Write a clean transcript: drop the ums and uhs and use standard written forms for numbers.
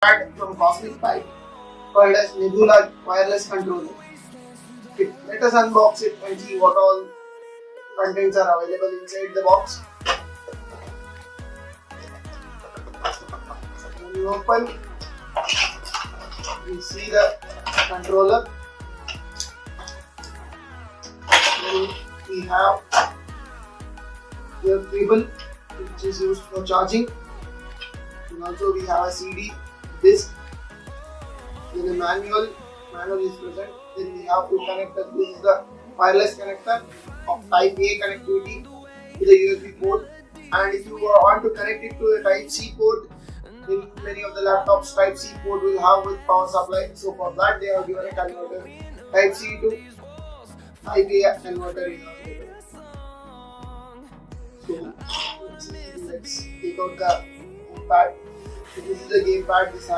Byte from Cosmic Byte called as Nebula wireless controller. Let us unbox it and see what all contents are available inside the box. When you open, you see the controller. Then we have the cable which is used for charging, and also we have a CD disc. Then a manual is present. Then we have to connect this is the wireless connector of Type A connectivity to the USB port, and if you want to connect it to a Type C port, in many of the laptops Type C port will have with power supply. So for that they have given a converter. Type C to Type A converter is available. So let's take out the gamepad. So this is the gamepad.